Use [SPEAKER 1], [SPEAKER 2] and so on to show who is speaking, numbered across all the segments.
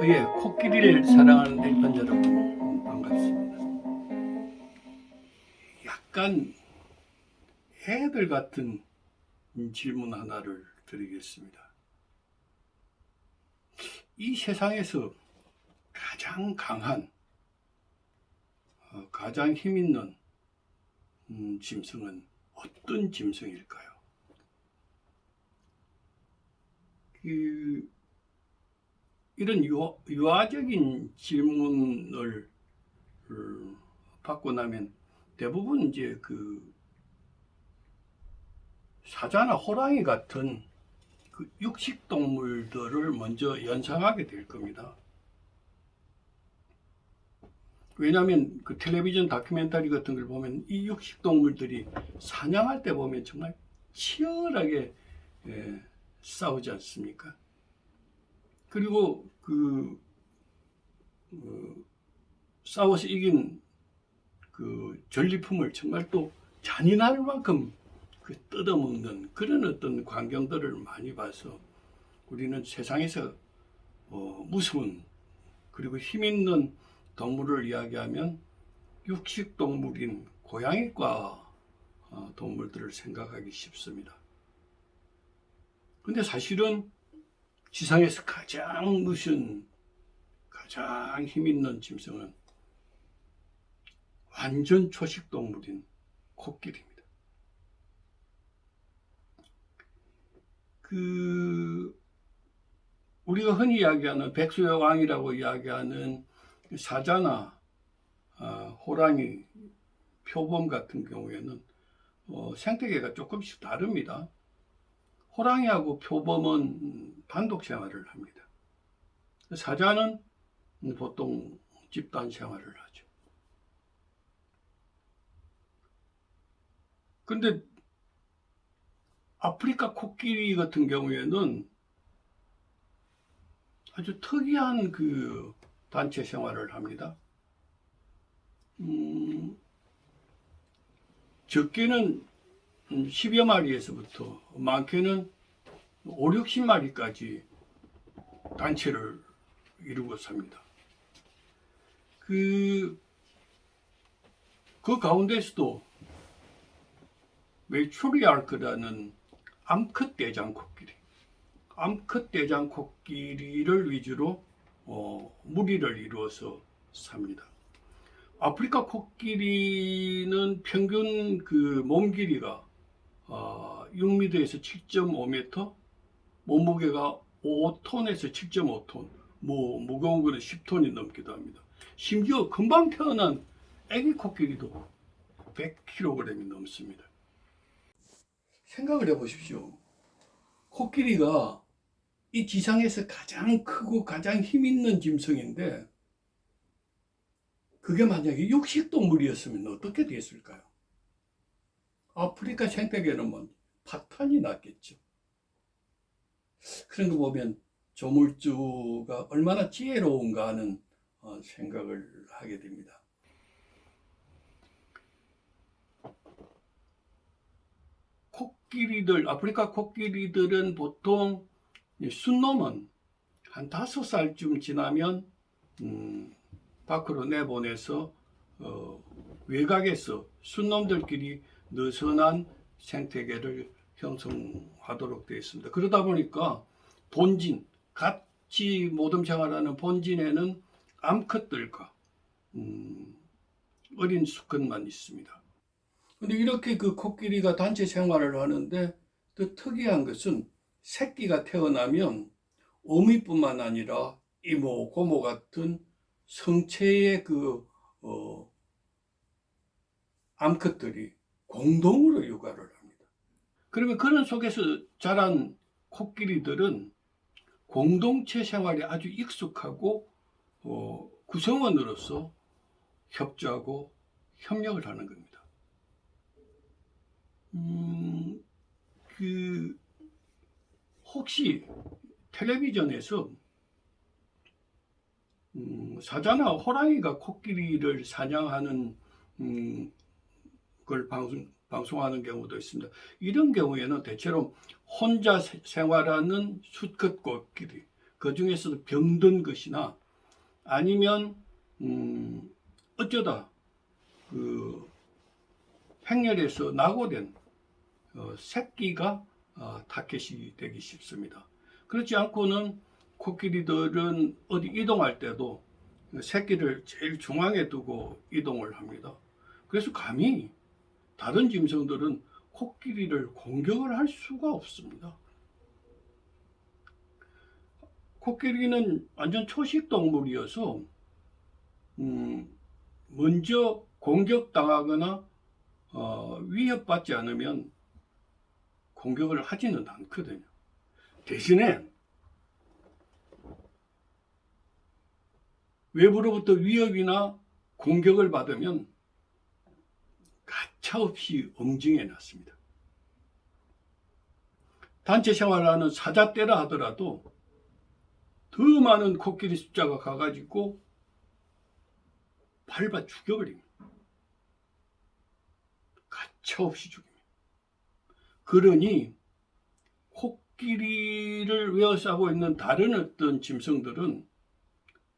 [SPEAKER 1] 예, 코끼리를 사랑하는 일반 여러분 반갑습니다. 약간 애들 같은 질문 하나를 드리겠습니다. 이 세상에서 가장 강한, 가장 힘 있는 짐승은 어떤 짐승일까요? 이런 유아적인 질문을 받고 나면 대부분 이제 사자나 호랑이 같은 육식 동물들을 먼저 연상하게 될 겁니다. 왜냐하면 텔레비전 다큐멘터리 같은 걸 보면 이 육식 동물들이 사냥할 때 보면 정말 치열하게 싸우지 않습니까? 그리고 싸워서 이긴 전리품을 정말 또 잔인할 만큼 뜯어먹는 그런 어떤 광경들을 많이 봐서 우리는 세상에서 무서운 그리고 힘 있는 동물을 이야기하면 육식 동물인 고양이과 동물들을 생각하기 쉽습니다. 근데 사실은 지상에서 가장 무슨 가장 힘 있는 짐승은 완전 초식 동물인 코끼리입니다. 우리가 흔히 이야기하는 백수의 왕이라고 이야기하는 사자나 호랑이, 표범 같은 경우에는 생태계가 조금씩 다릅니다. 호랑이하고 표범은 단독 생활을 합니다. 사자는 보통 집단 생활을 하죠. 근데 아프리카 코끼리 같은 경우에는 아주 특이한 단체 생활을 합니다. 적게는 10여 마리에서부터 많게는 5, 60마리까지 단체를 이루고 삽니다. 그 가운데서도 메추리알크라는 암컷 대장 코끼리를 위주로 무리를 이루어서 삽니다. 아프리카 코끼리는 평균 몸 길이가 6m에서 7.5m, 몸무게가 5톤에서 7.5톤, 무거운 거는 10톤이 넘기도 합니다. 심지어 금방 태어난 애기 코끼리도 100kg이 넘습니다. 생각을 해보십시오. 코끼리가 이 지상에서 가장 크고 가장 힘 있는 짐승인데 그게 만약에 육식동물이었으면 어떻게 됐을까요? 아프리카 생태계는 뭐 파탄이 났겠죠. 그런 거 보면 조물주가 얼마나 지혜로운가 하는 생각을 하게 됩니다. 아프리카 코끼리들은 보통 순놈은 한 5살쯤 지나면 밖으로 내보내서 외곽에서 순놈들끼리 느슨한 생태계를 형성하도록 되어 있습니다. 그러다 보니까 같이 모듬 생활하는 본진에는 암컷들과 어린 수컷만 있습니다. 근데 이렇게 코끼리가 단체 생활을 하는데 또 특이한 것은 새끼가 태어나면 어미뿐만 아니라 이모, 고모 같은 성체의 암컷들이 공동으로 육아를 합니다. 그러면 그런 속에서 자란 코끼리들은 공동체 생활이 아주 익숙하고 구성원으로서 협조하고 협력을 하는 겁니다. 혹시 텔레비전에서 사자나 호랑이가 코끼리를 사냥하는 걸 방송하는 경우도 있습니다. 이런 경우에는 대체로 혼자 생활하는 수컷 코끼리, 그 중에서도 병든 것이나 아니면 어쩌다 그 행렬에서 낙오된 새끼가 타켓이 되기 쉽습니다. 그렇지 않고는 코끼리들은 어디 이동할 때도 새끼를 제일 중앙에 두고 이동을 합니다. 그래서 감히 다른 짐승들은 코끼리를 공격을 할 수가 없습니다. 코끼리는 완전 초식 동물이어서 먼저 공격당하거나 위협받지 않으면 공격을 하지는 않거든요. 대신에 외부로부터 위협이나 공격을 받으면 가차없이 응징해 놨습니다. 단체 생활하는 사자 때라 하더라도 더 많은 코끼리 숫자가 가가지고 밟아 죽여버립니다. 가차없이 죽입니다. 그러니 코끼리를 외워싸고 있는 다른 어떤 짐승들은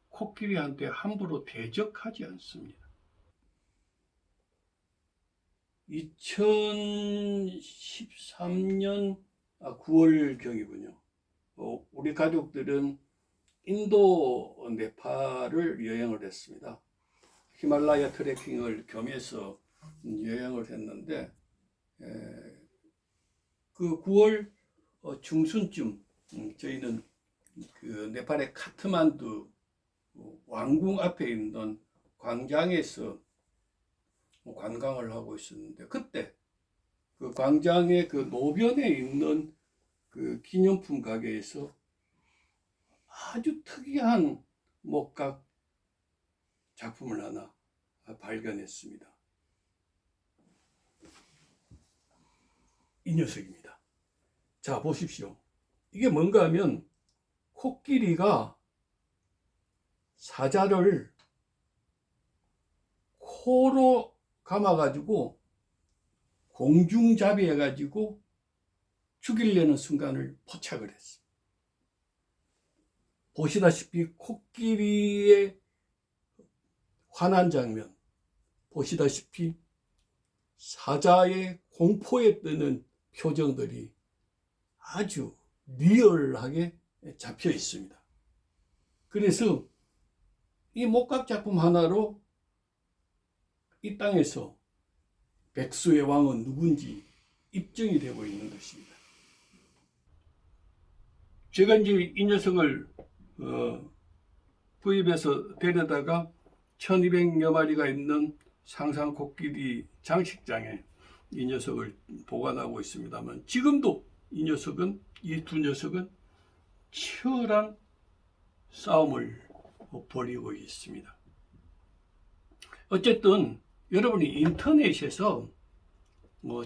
[SPEAKER 1] 코끼리한테 함부로 대적하지 않습니다. 2013년 9월경이군요. 우리 가족들은 인도 네팔을 여행을 했습니다. 히말라야 트레킹을 겸해서 여행을 했는데 그 9월 중순쯤 저희는 그 네팔의 카트만두 왕궁 앞에 있는 광장에서 관광을 하고 있었는데, 그때 그 광장의 그 노변에 있는 그 기념품 가게에서 아주 특이한 목각 작품을 하나 발견했습니다. 이 녀석입니다. 자, 보십시오. 이게 뭔가 하면 코끼리가 사자를 코로 감아가지고 공중잡이 해가지고 죽이려는 순간을 포착을 했어요. 보시다시피 코끼리의 화난 장면, 보시다시피 사자의 공포에 뜨는 표정들이 아주 리얼하게 잡혀 있습니다. 그래서 이 목각 작품 하나로 이 땅에서 백수의 왕은 누군지 입증이 되고 있는 것입니다. 제가 이제 이 녀석을 구입해서 데려다가 1200여 마리가 있는 상상 코끼리 장식장에 이 녀석을 보관하고 있습니다만, 지금도 이 두 녀석은 치열한 싸움을 벌이고 있습니다. 어쨌든 여러분이 인터넷에서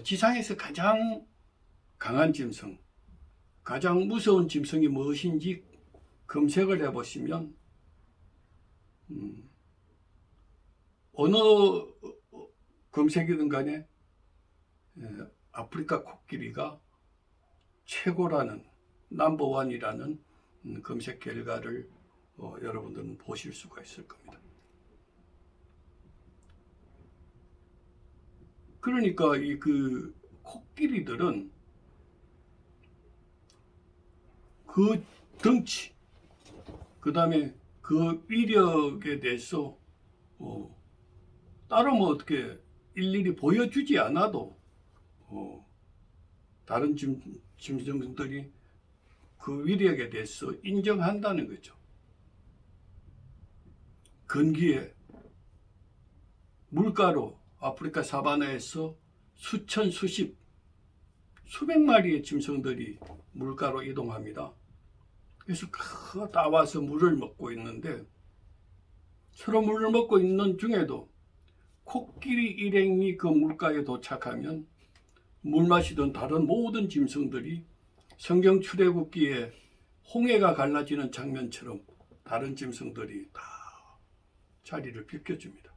[SPEAKER 1] 지상에서 가장 강한 짐승, 가장 무서운 짐승이 무엇인지 검색을 해보시면 어느 검색이든 간에 아프리카 코끼리가 최고라는, 넘버원이라는 검색 결과를 여러분들은 보실 수가 있을 겁니다. 그러니까 그 코끼리들은 그 덩치, 그 다음에 그 위력에 대해서 따로 어떻게 일일이 보여주지 않아도 다른 짐승들이 그 위력에 대해서 인정한다는 거죠. 건기에 물가로 아프리카 사바나에서 수천, 수십, 수백 마리의 짐승들이 물가로 이동합니다. 그래서 다 와서 물을 먹고 있는데, 서로 물을 먹고 있는 중에도 코끼리 일행이 그 물가에 도착하면 물 마시던 다른 모든 짐승들이 성경 출애굽기에 홍해가 갈라지는 장면처럼 다른 짐승들이 다 자리를 비켜줍니다.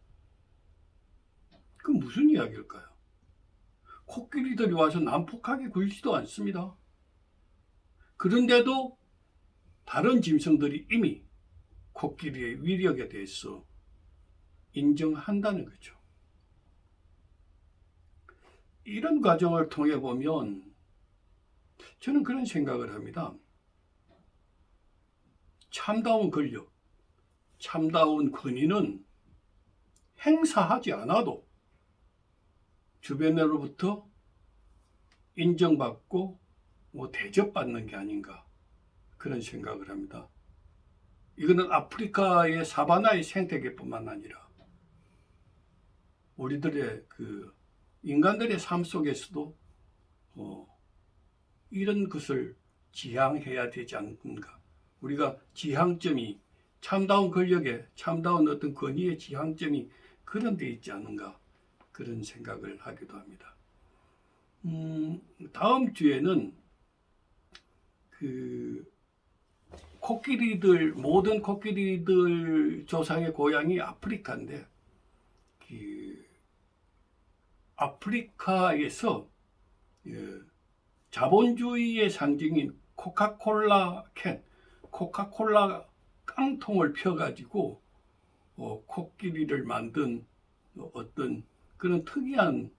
[SPEAKER 1] 그 무슨 이야기일까요? 코끼리들이 와서 난폭하게 굴지도 않습니다. 그런데도 다른 짐승들이 이미 코끼리의 위력에 대해서 인정한다는 거죠. 이런 과정을 통해 보면 저는 그런 생각을 합니다. 참다운 권력, 참다운 권위는 행사하지 않아도 주변으로부터 인정받고 대접받는 게 아닌가 그런 생각을 합니다. 이거는 아프리카의 사바나의 생태계뿐만 아니라 우리들의 인간들의 삶 속에서도 이런 것을 지향해야 되지 않는가. 우리가 지향점이 참다운 권력에 참다운 어떤 권위의 지향점이 그런 데 있지 않는가 그런 생각을 하기도 합니다. 다음 주에는 모든 코끼리들 조상의 고향이 아프리카인데 아프리카에서 자본주의의 상징인 코카콜라 깡통을 펴가지고 코끼리를 만든 어떤 그런 특이한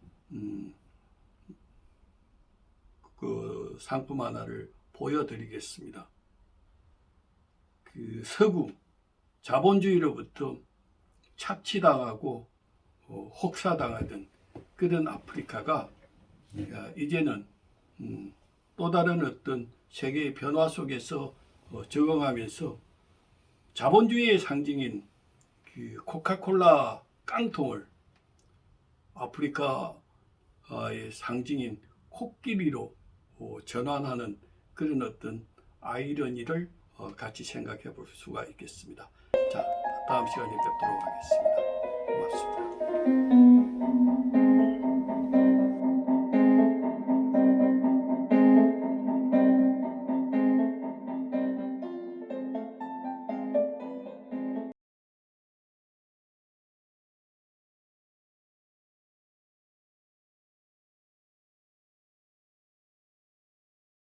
[SPEAKER 1] 상품 하나를 보여드리겠습니다. 서구 자본주의로부터 착취당하고 혹사당하던 그런 아프리카가 이제는 또 다른 어떤 세계의 변화 속에서 적응하면서 자본주의의 상징인 코카콜라 깡통을 아프리카의 상징인 코끼리로 전환하는 그런 어떤 아이러니를 같이 생각해 볼 수가 있겠습니다. 자, 다음 시간에 뵙도록 하겠습니다. 고맙습니다.